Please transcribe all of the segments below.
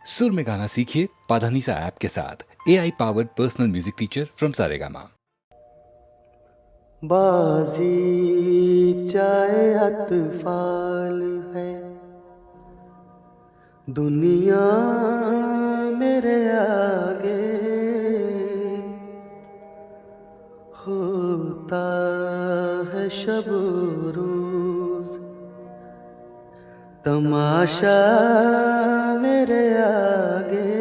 सुर में गाना सीखिए पाधानीसा ऐप के साथ। AI powered personal music teacher from Saregama. बाजी चाहे अतफाल है, दुनिया मेरे आगे होता है शब रोज, तमाशा मेरे आगे।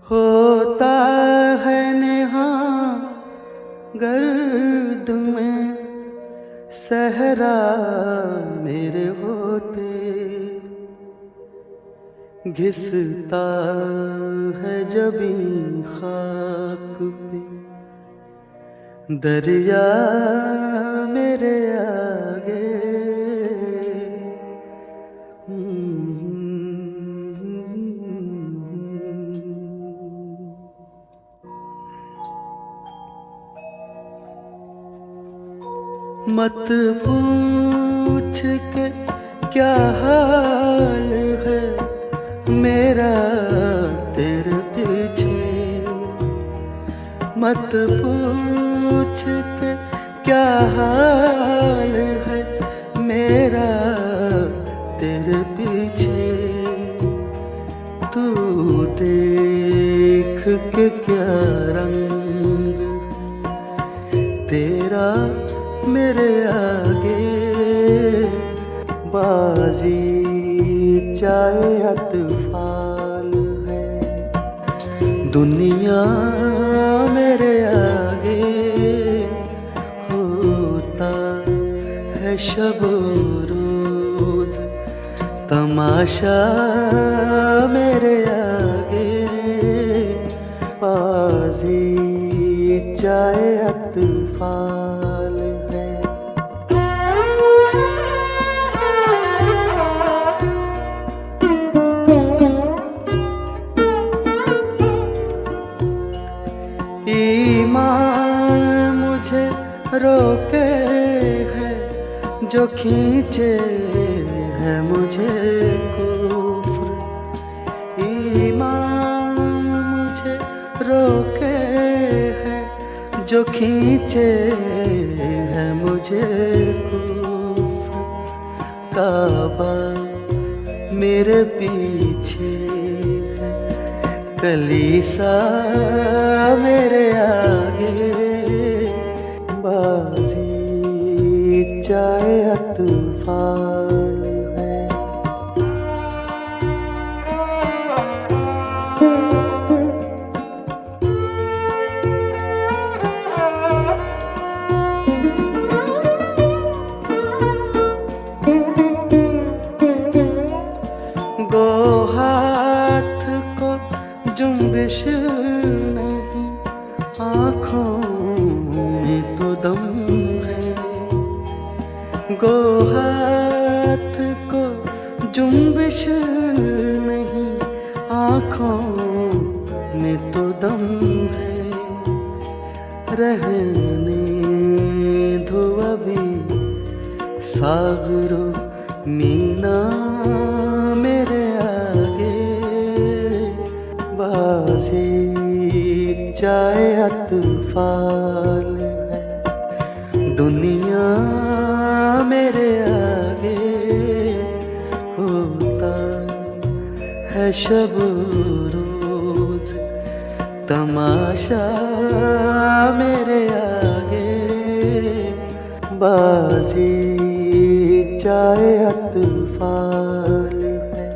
होता है नेहा गर्द में सहरा मेरे होते, घिसता है जबी खाक पे दरिया मेरे आगे। मत पूछ के क्या हाल है मेरा तेरे पीछे, मत पूछ के क्या हाल है मेरा तेरे पीछे। तू देख के क्या रंग तेरा मेरे आगे, बाजी चाहे अतफाल है, दुनिया मेरे आगे होता है शब रोज, तमाशा मेरे आगे। बाजी चाहे अतफाल है। ईमान मुझे रोके है जो खींचे है मुझे कुफ्र, ईमान मुझे रोके है जो खींचे है मुझे कुफ्र। काबा मेरे पीछे है, कलीसा मेरे आगे, बाजी चाहे अतफाल है। गो हाथ को जुम्बिश नहीं, आँखों में तो दम है। गो हाथ को जुम्बिश नहीं, आँखों में तो दम है। रहने दो अभी सागरो मीना मेरे आगे, बाजी चाहे अतफाल है, दुनिया मेरे आगे होता है शब रोज, तमाशा मेरे आगे। बाजी चाहे अतफाल है।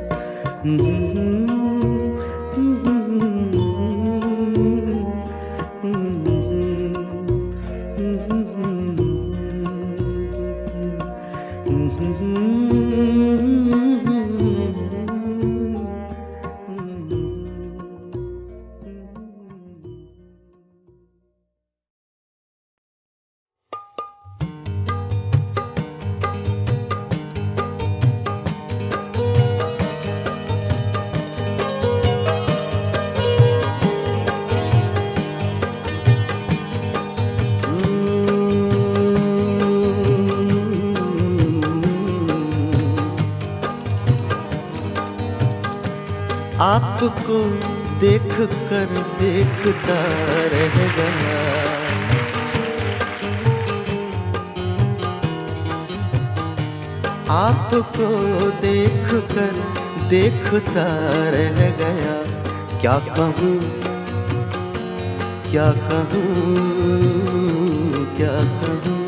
आपको देख कर देखता रह गया। आपको देख कर देखता रह गया। क्या कहूँ क्या कहूँ क्या कहूँ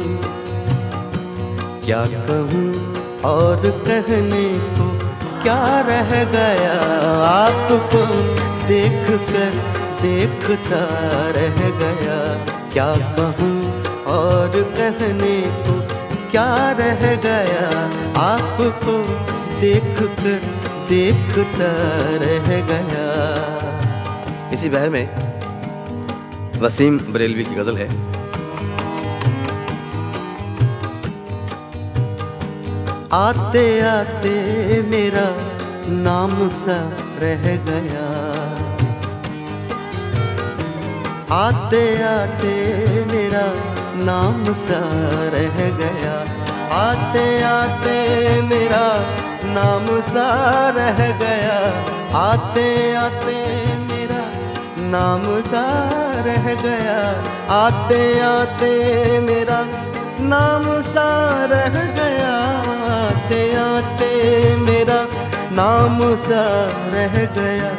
क्या कहूँ और कहने को क्या रह गया। आपको देख कर देखता रह गया। क्या कहूँ और कहने को क्या रह गया। आपको देख कर देखता रह गया। इसी बहर में वसीम बरेलवी की गजल है। आते आते मेरा नाम सा रह गया। आते आते मेरा नाम सा रह गया। आते आते मेरा नाम सा रह गया। आते आते मेरा नाम सा रह गया। आते आते मेरा नाम सा रह गया। आते आते मेरा नाम सा रह गया।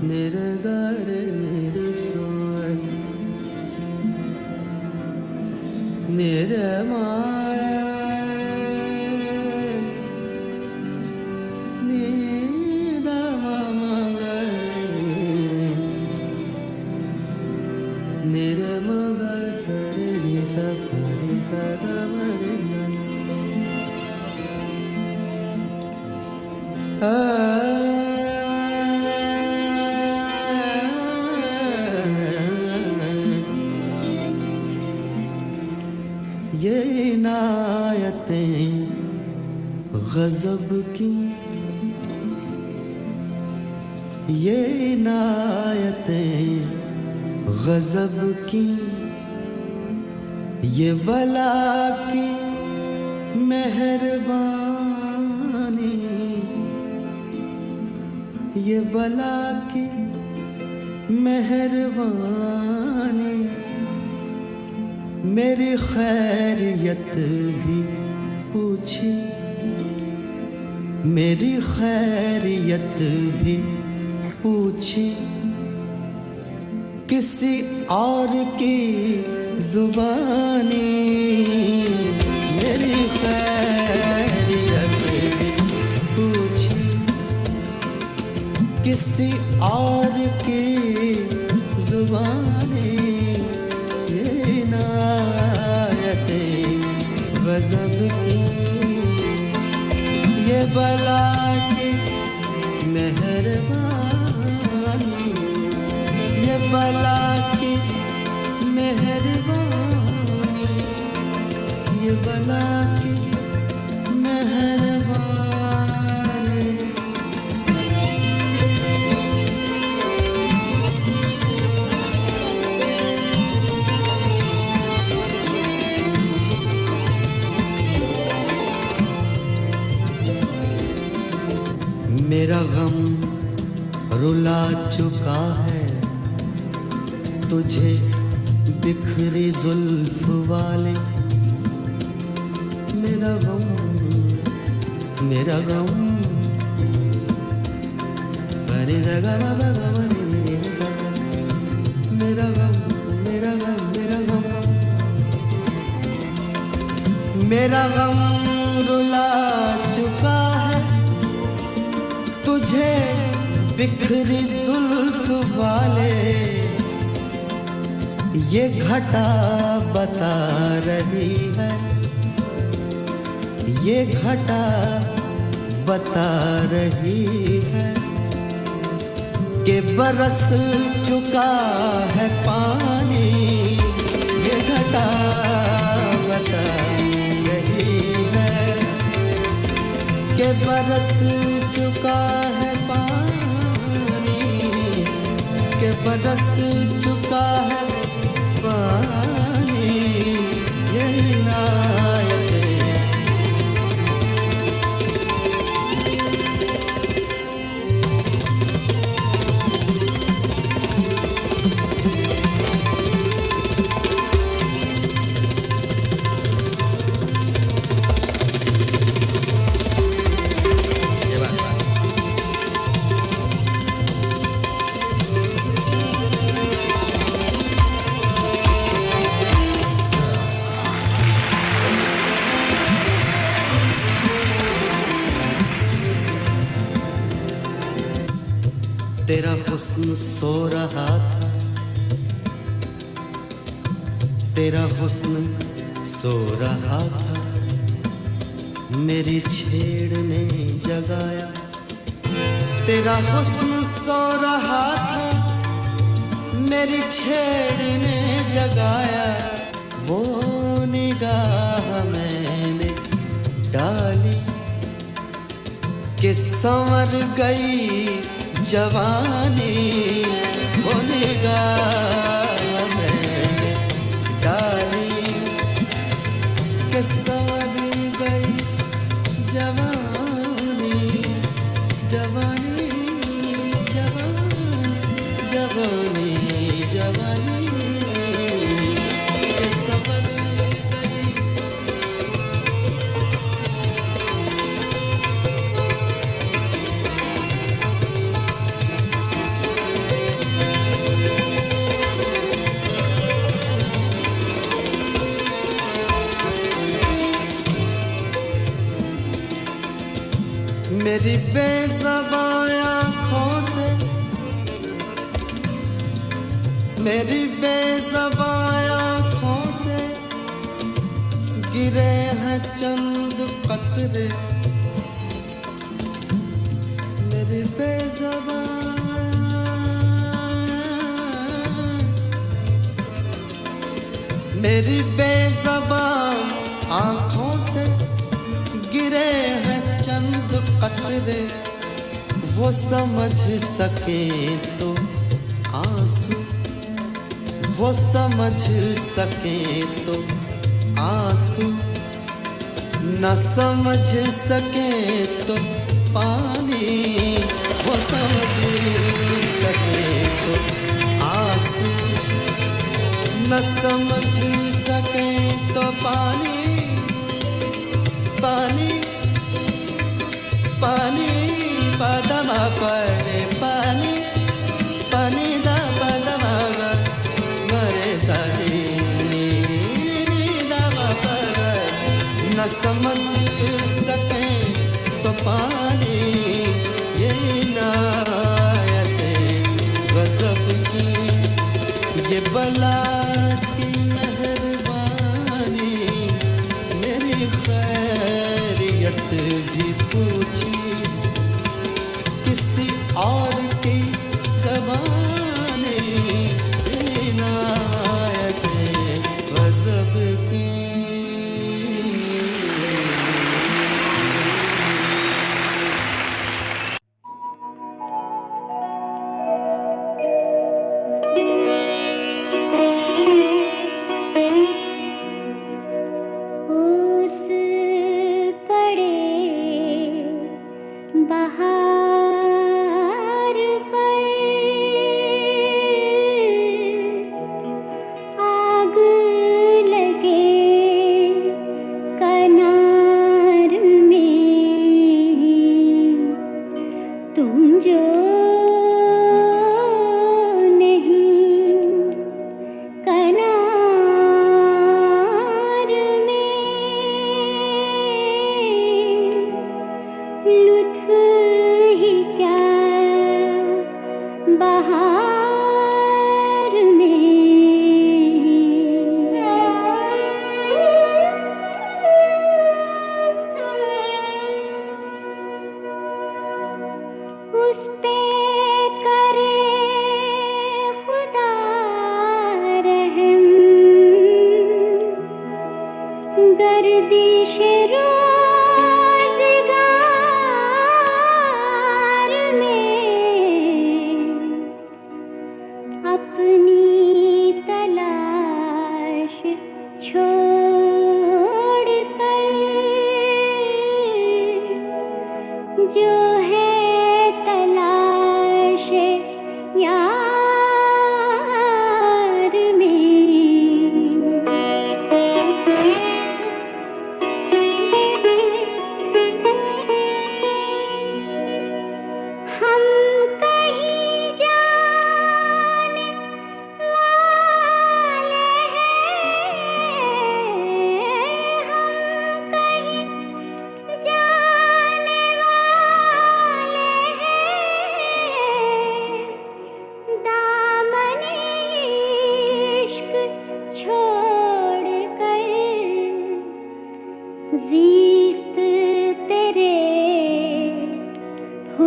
निरगर निरसोन निरमाया निरमगर सरि सपरि सगमरि ये इनायतें गज़ब की, ये इनायतें गज़ब की, ये बला की मेहरबानी, ये बला की मेहरबानी। मेरी खैरियत भी पूछी, मेरी खैरियत भी पूछी, किसी और की जुबानी। मेरी खैरियत भी पूछी, किसी और की जुबानी। ये इनायतें गज़ब की, ये बला की मेहरबानी, ये बला की मेहरबानी, ये बला की मेहरबानी। मेरा गम रुला चुका है तुझे बिखरी जुल्फ वाले। मेरा गम, मेरा गम, मेरा गम, मेरा गम, मेरा गम, मेरा गम, मेरा गम रुला चुका है तुझे बिखरी जुल्फ वाले। ये घटा बता रही है, ये घटा बता रही है कि बरस चुका है पानी। ये घटा बता रही है कि बरस चुका है पानी, कि बरस चुका है पानी। तेरा हुस्न सो रहा था, तेरा हुस्न सो रहा था, मेरी छेड़ ने जगाया। तेरा हुस्न सो रहा था, मेरी छेड़ ने जगाया। वो निगाह मैंने डाली कि संवर गई जवानी। वो निगाह मैंने डाली कि संवर गई जवानी, जवानी, जवानी, जवानी, जवानी कि संवर गई। मेरी बेज़बान आँखों से, मेरी बेज़बान आँखों से गिरे हैं चंद कतरे। मेरी बेज़बान, मेरी बेज़बान आँखों से गिरे हैं चंद कतरे। वो समझ सके तो आंसू, वो समझ सके तो आंसू, न समझ सके तो पानी। वो समझ सके तो आंसू, न समझ सके तो पानी। पानी, पानी पदमा परे पानी, पानी दा पदमा मरे सारी दमा पर। न समझ सके तो पानी, ये इनायत गज़ब की, ये बला की मेहरबानी। मेरी खैरियत भी पूछी किसी और की ज़बानी। इनायत गज़ब की।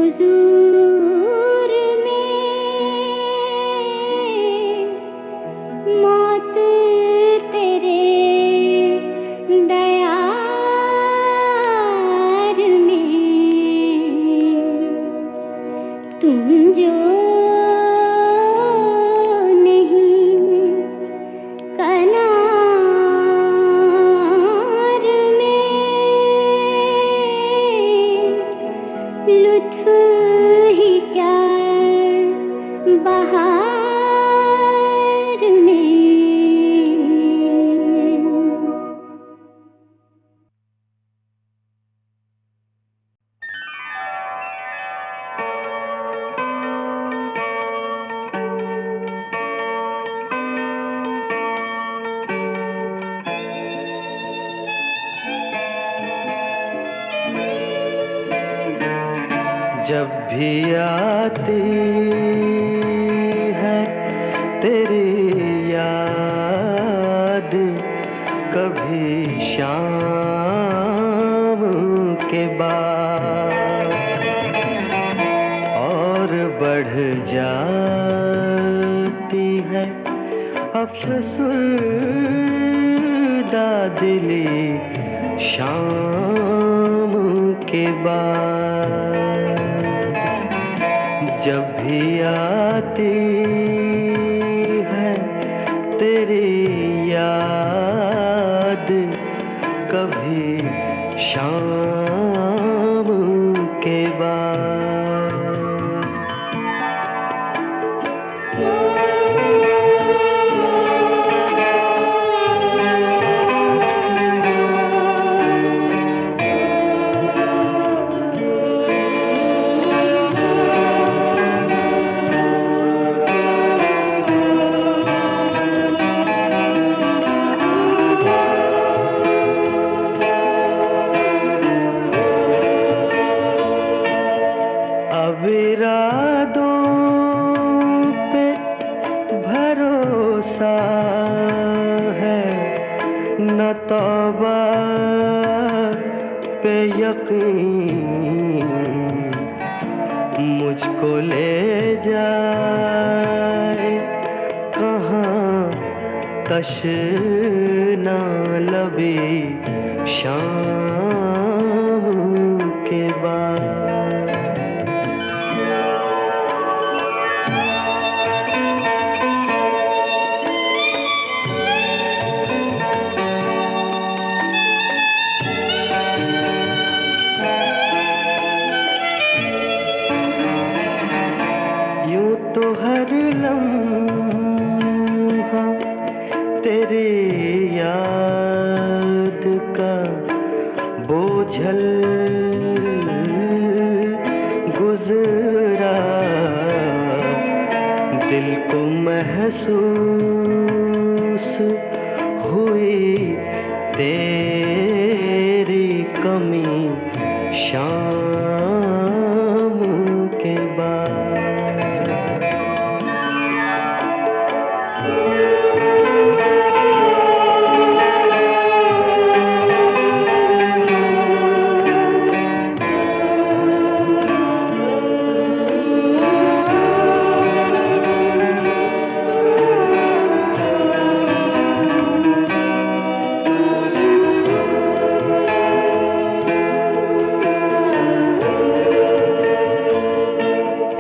हुजूर में मौत तेरे दयार में तुम जो नहीं कनार में लुत्फ ही क्या बहार में। जब भी आती है तेरी याद, कभी शाम के बाद और बढ़ जाती है अफसरदा दिली शाम के बाद। जब भी आती है तेरी याद, कभी शाम के बाद। अब इरादों पे भरोसा है, न तौबा पे यकीन। मुझको ले जाए कहाँ तशना लबी शाम के बाद। यूं तो हर लम्हा तेरी याद का बोझल गुजरा, दिल को महसूस हुई तेरी कमी शाम के बाद।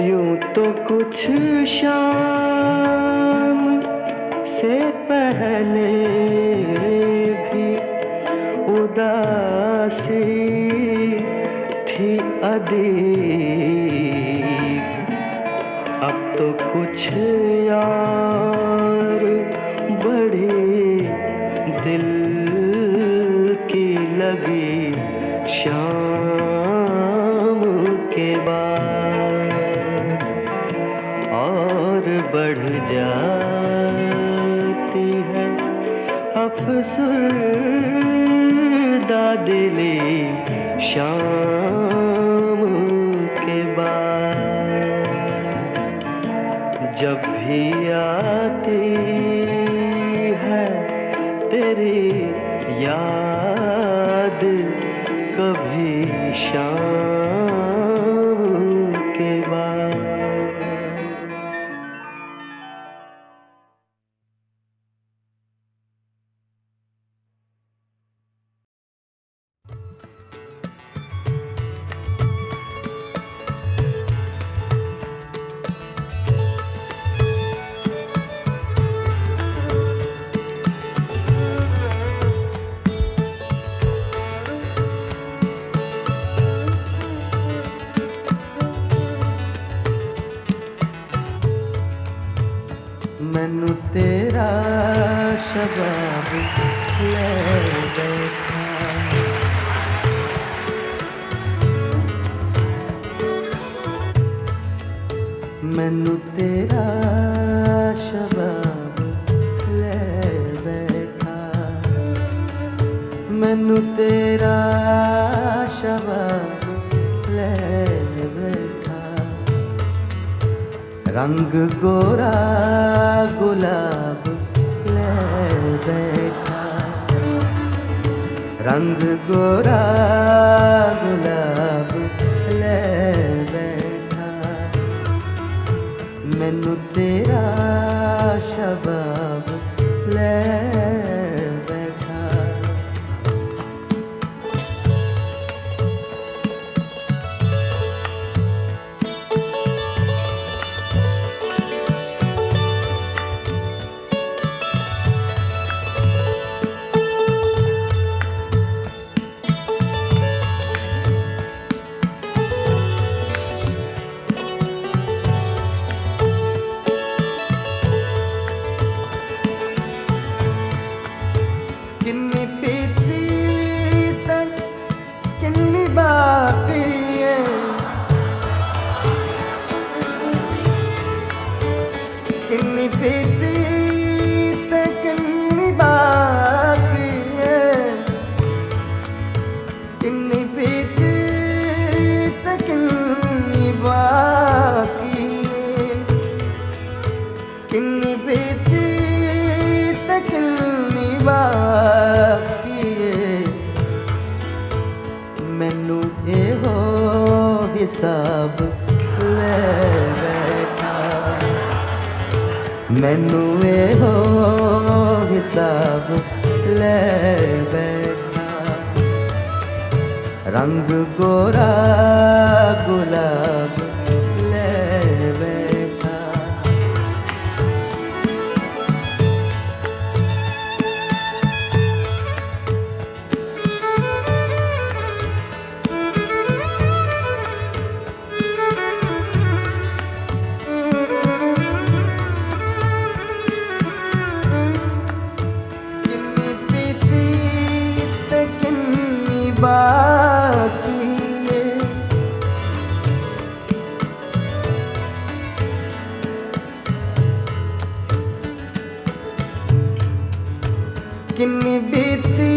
यूं तो कुछ शाम से पहले भी उदासी थी अदीब, अब तो कुछ यार बड़ी दिल की लगी शाम के बाद। और बढ़ जाती है अफसरदा दिली शाम के बाद। जब भी आती है तेरी याद, कभी शाम मैनू तेरा शबाब ले बैठा, मैनू तेरा शबाब ले बैठा। रंग गोरा गुलाब ले बैठा, रंग गोरा गुलाब ले बैठा। मैनू तेरा शबाब ले बैठा। किन्नी पीती ते किन्नी बाकी है, किन्नी पीती ते किन्नी बाकी है, किन्नी पीती ते किन्नी बाकी है, किन्नी पीती ते किन्नी बाकी है। मैनू एहो हिसाब ले बैठा, मैनू एहो हिसाब ले बैठा। रंग गोरा गुलाब ले बैठा। किन्नी पीती ते किन्नी बाकी है, किन्नी पीती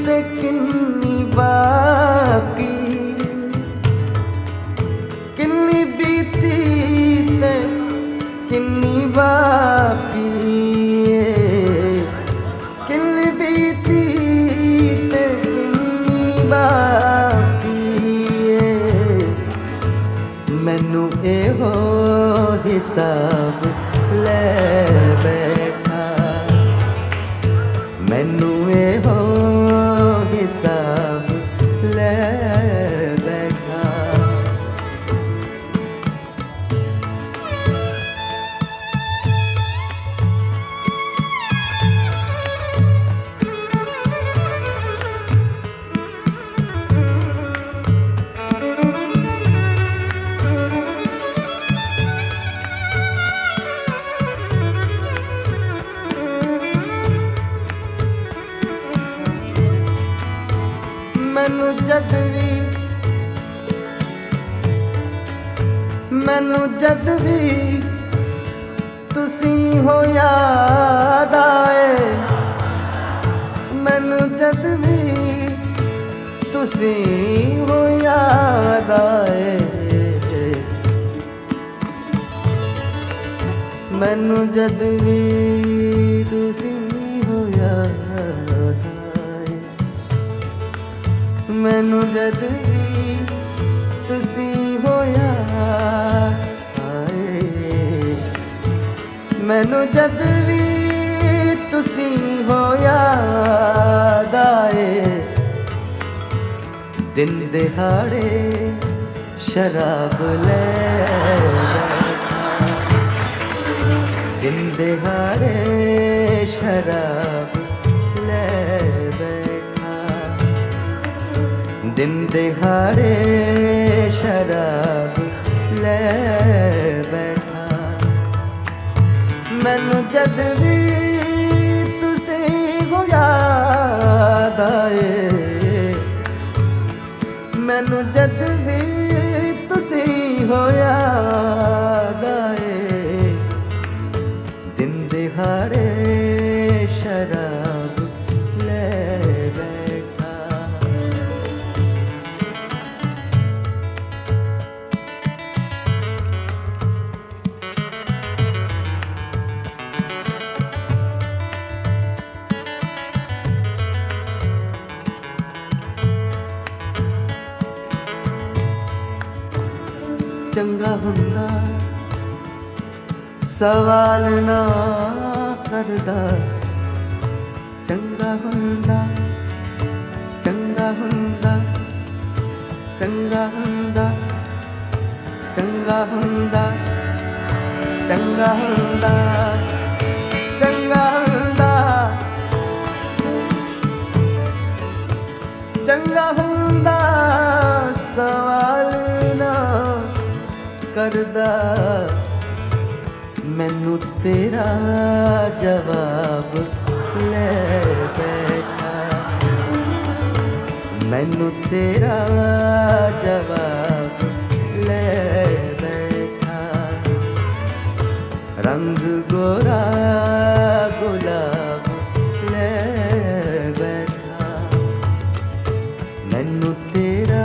ते किन्नी बाकी, किन्नी पीती ते किन्नी बाकी है, किन्नी पीती ते किन्नी बाकी है। मैनू एहो हिसाब ले बैठा, मैनू एहो हिसाब ले बैठा। मैनू जद भी तुसी हो याद आए, मैनू जद भी तुसी हो याद आए, मैनू जद भी तुसी हो याद आए, मैनू जद भी तुसी हो याद आए, मैनू जद भी तुसी हो याद आए। दिन दिहाड़े शराब ले बैठा, दिन दिहाड़े शराब ले बैठा, दिन दिहाड़े शराब ले बैठा। मैनू जद भी तुसी हो याद आए, मैनू जद भी तुसी हो याद चंगा हुंदा सवाल ना करदा चंगा हुंदा चंगा हुंदा चंगा हुंदा चंगा हुंदा चंगा हुंदा चंगा हुंदा चंगा हुंदा सवाल ना करदा मैनू तेरा जवाब ले बैठा मैनू तेरा जवाब ले बैठा रंग गोरा गुलाब ले बैठा मैनू तेरा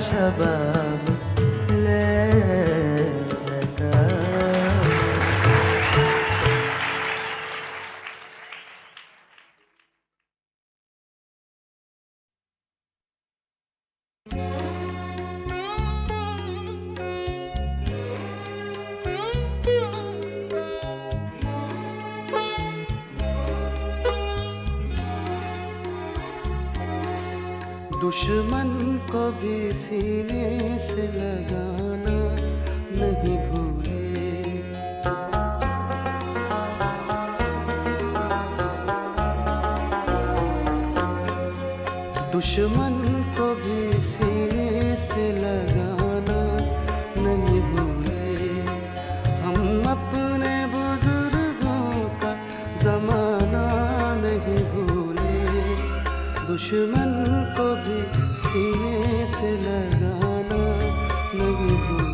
शबाब ले बैठा। दुश्मन को भी सीने से लगाना नहीं भूले दुश्मन को भी सीने से लगाना नहीं भूले हम अपने बुजुर्गों का जमाना नहीं भूले दुश्मन को भी सीने से लगाना नहीं भूले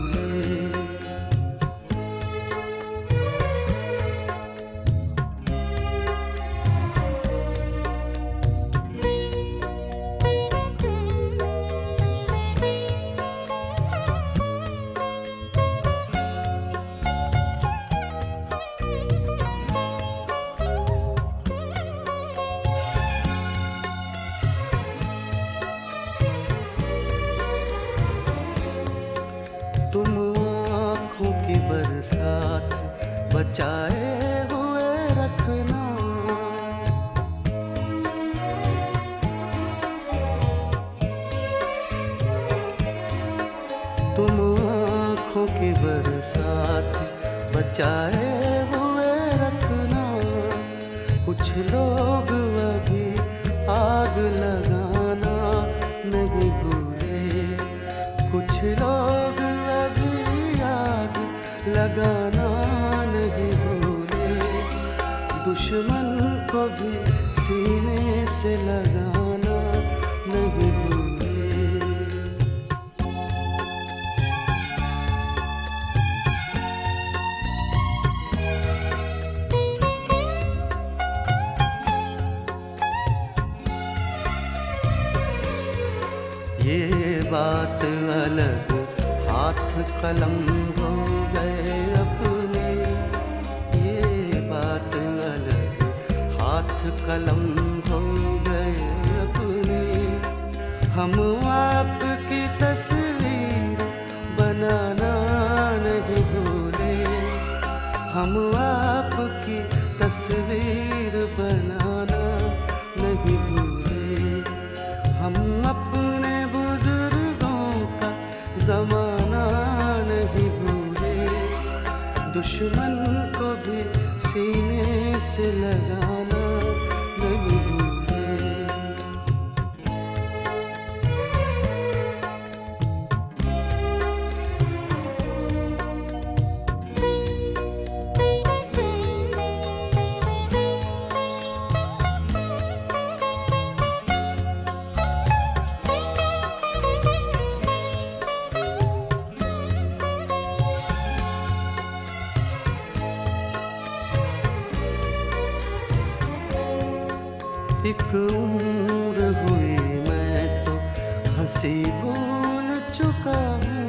तुम आँखों की बरसात बचाए हुए रखना तुम आँखों की बरसात बचाए हुए रखना कुछ लोग अभी आग लगाना नहीं भूले कुछ लोग आग लगाना नहीं भूले दुश्मन को भी सीने से लगाना नहीं भूले ये बात अलग हाथ कलम हो गए अपने ये बात अलग हाथ कलम हो गए अपने हम आपकी तस्वीर बनाना नहीं भूले हम आपकी तस्वीर बनाना नहीं भूले हम अपने बुजुर्गों का जमाना नहीं भूले दुश्मन को भी सीने से लगाना नहीं भूले एक उम्र हुई मैं तो हंसी भूल चुका हूँ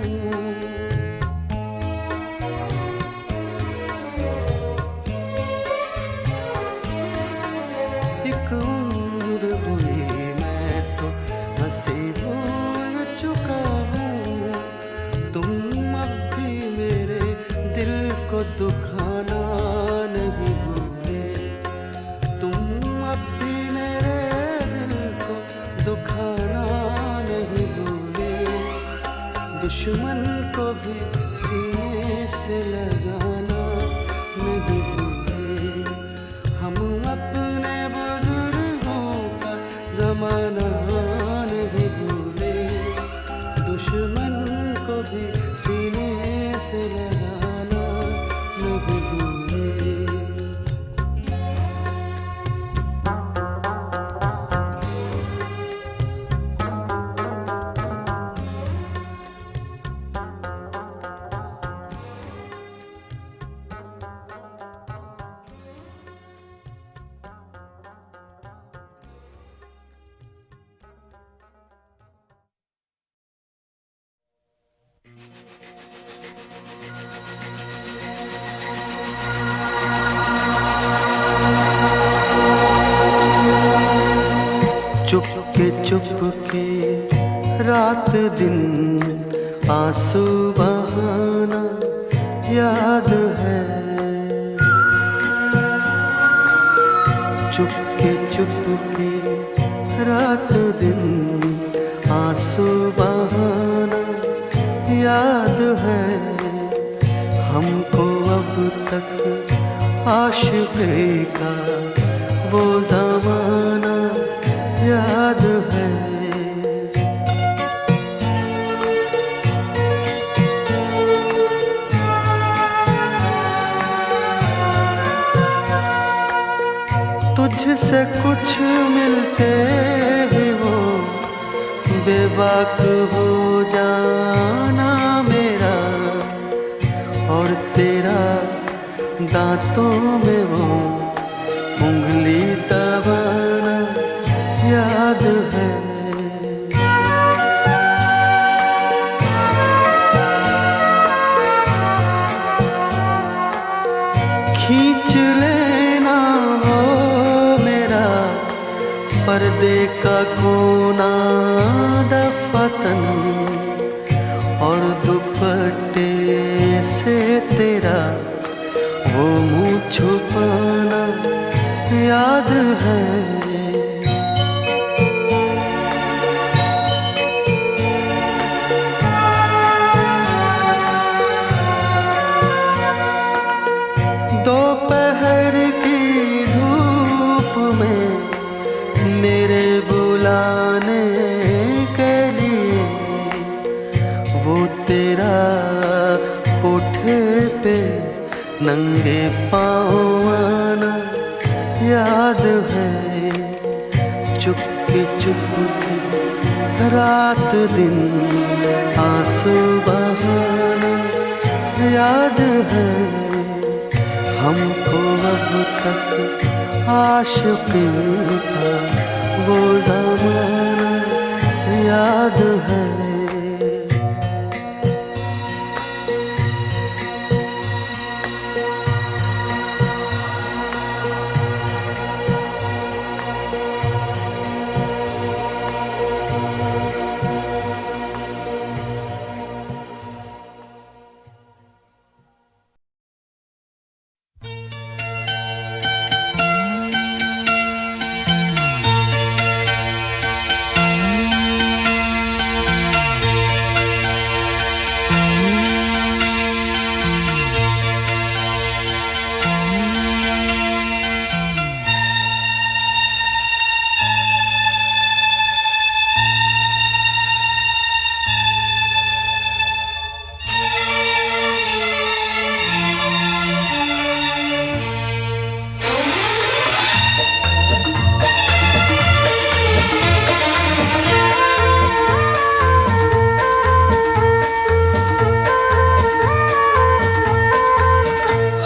एक उम्र हुई मैं तो हंसी भूल चुका हूँ तुम दुश्मन को भी सीने से लगाना नहीं भूले हम अपने बुजुर्गों का जमाना नहीं भूले दुश्मन को भी सीने से लगाना नहीं भूले चुपके रात दिन आंसू बहाना याद है चुपके रात दिन आंसू बहाना याद है हमको अब तक आशिक़ी का वो ज़माना याद है तुझसे कुछ मिलते ही वो बेबाक हो जाना मेरा और तेरा दांतों में वो उंगली दबाना याद है खींच लेना वो मेरा पर्दे का कोना दफतन और दुपट्टे से तेरा वो मुँह छुपाना याद है दोपहर की धूप में मेरे बुलाने के लिए वो तेरा कोठे पे नंगे पाँव आना याद है चुपके रात दिन आंसू बहाना याद है हमको अब तक आशिक़ी का वो ज़माना याद है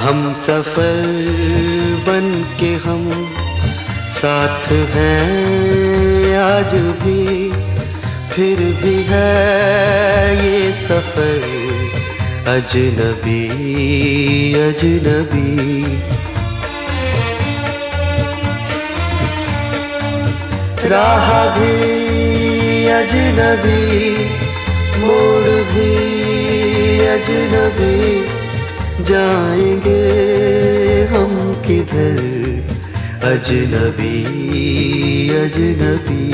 हम सफर बन के हम साथ हैं आज भी फिर भी है ये सफर अजनबी अजनबी राह भी अजनबी मोड़ भी अजनबी जाएंगे हम किधर अजनबी अजनबी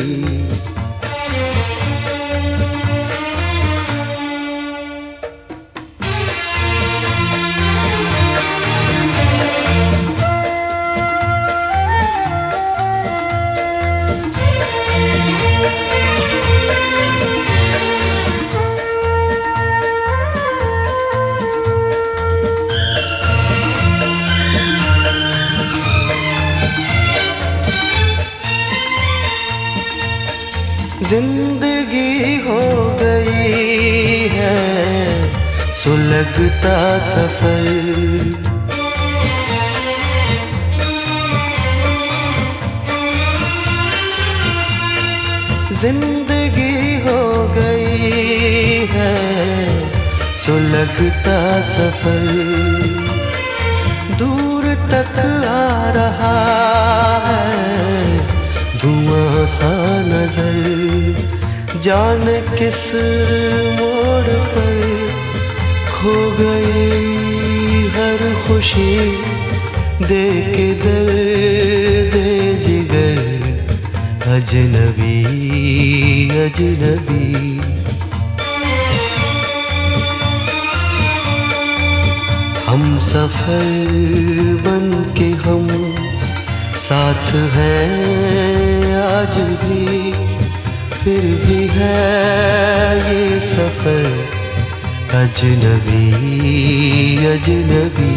सुलगता सफर। जिंदगी हो गई है सुलगता सफर। दूर तक आ रहा है धुआं सा नजर। जाने किस मोड़ पर खो गई हर खुशी। दे के दर्द जिगर अजनबी अजनबी। हम सफर बन के हम साथ हैं आज भी। फिर भी है ये सफर अजनबी अजनबी।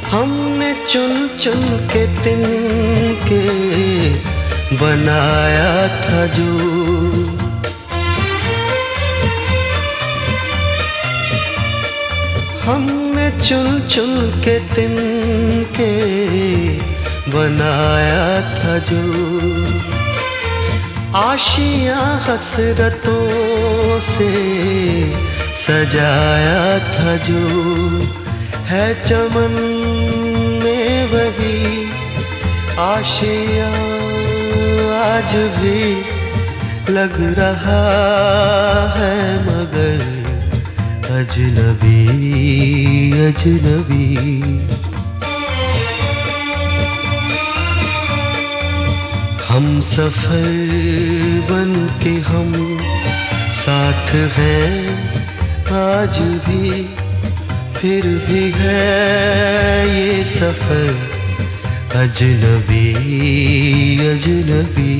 हमने चुन चुन के तिनके बनाया था जो। हमने चुन चुन के तिनके बनाया था जो। आशियाँ हसरतों से सजाया था जो। है चमन में वही आशियाँ आज भी। लग रहा है मगर अजनबी अजनबी। हम सफर बन के हम साथ हैं आज भी। फिर भी है ये सफर अजनबी अजनबी।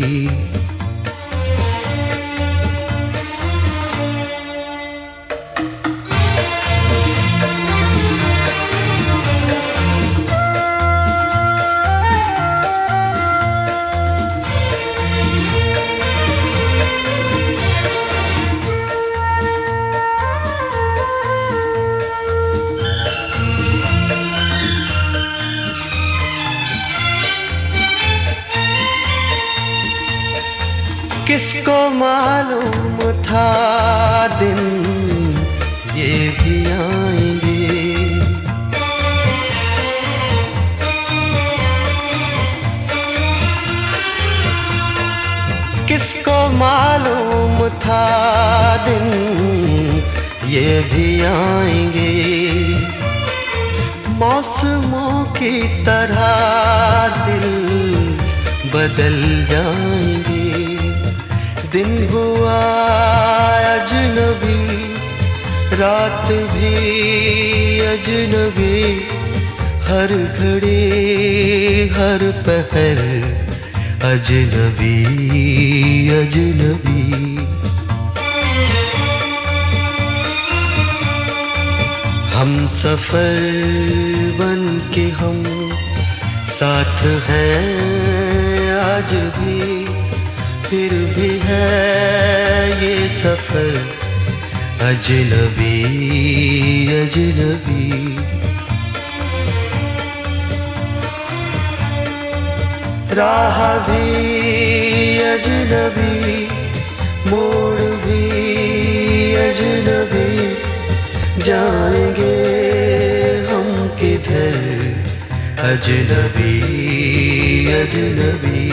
किसको मालूम था दिन ये भी आएंगे। किसको मालूम था दिन ये भी आएंगे। मौसमों की तरह दिल बदल जाएंगे। दिन हुआ अजनबी रात भी अजनबी। हर घड़ी हर पहर अजनबी अजनबी। हम सफर बन के हम साथ हैं आज भी। फिर भी है ये सफर अजनबी अजनबी। राह भी अजनबी मोड़ भी अजनबी। जाएंगे हम किधर अजनबी अजनबी।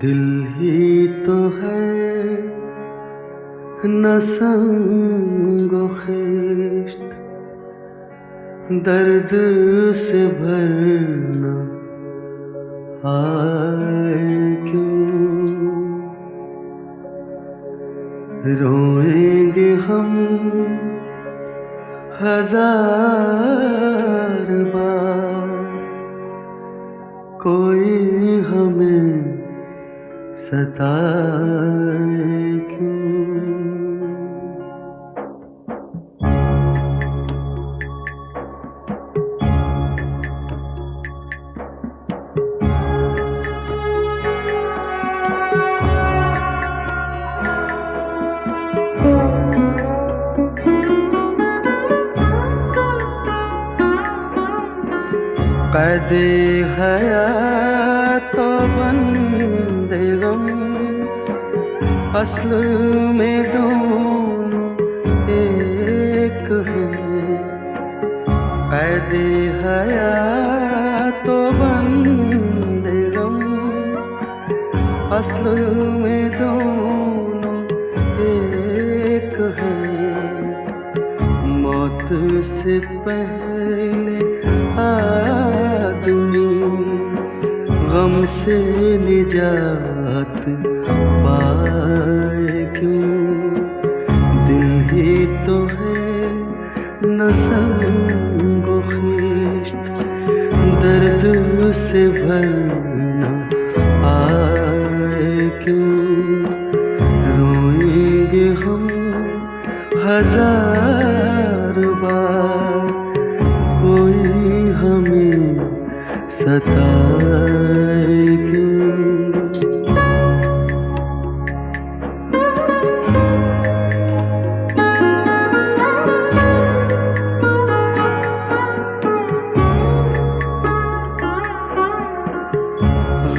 दिल ही तो है न संगो खिश्त, दर्द से भरना आए क्यों। रोएंगे हम हजार बार, कोई हमें सताए क्यों। कैदे हयात तो बंदे गम, असल में दोनों एक हैं। कैदे हयात तो बंदे गम, असल में दोनों एक हैं। मौत से पहले आदमी गम से निजात पाए क्यों। दिल ही तो है न संगो खिश्त, दर्द से भरना आए क्यों। रोएंगे हम हजार बार, कोई हमें सताए क्यों।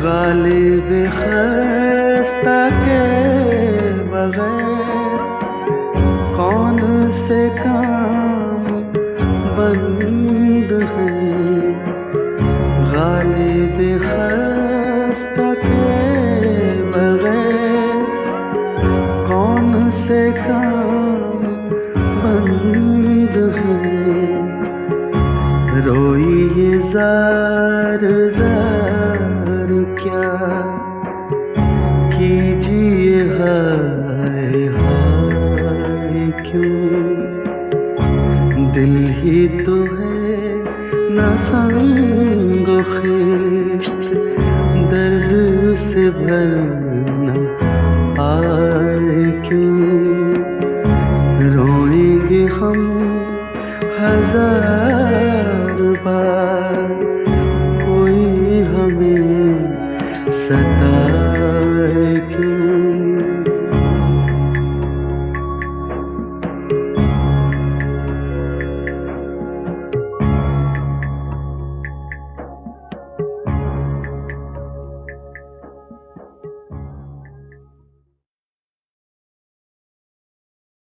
गालिब खस्ता के बगैर कौन से काम बंद है। गालिब खस्ता के बगैर कौन से काम बंद है। रोइए जार जार क्या कीजिए हाय हाय क्यों। दिल ही तो है न संगो खिश्त, दर्द से भरना आए क्यों। रोएंगे हम हजार बार,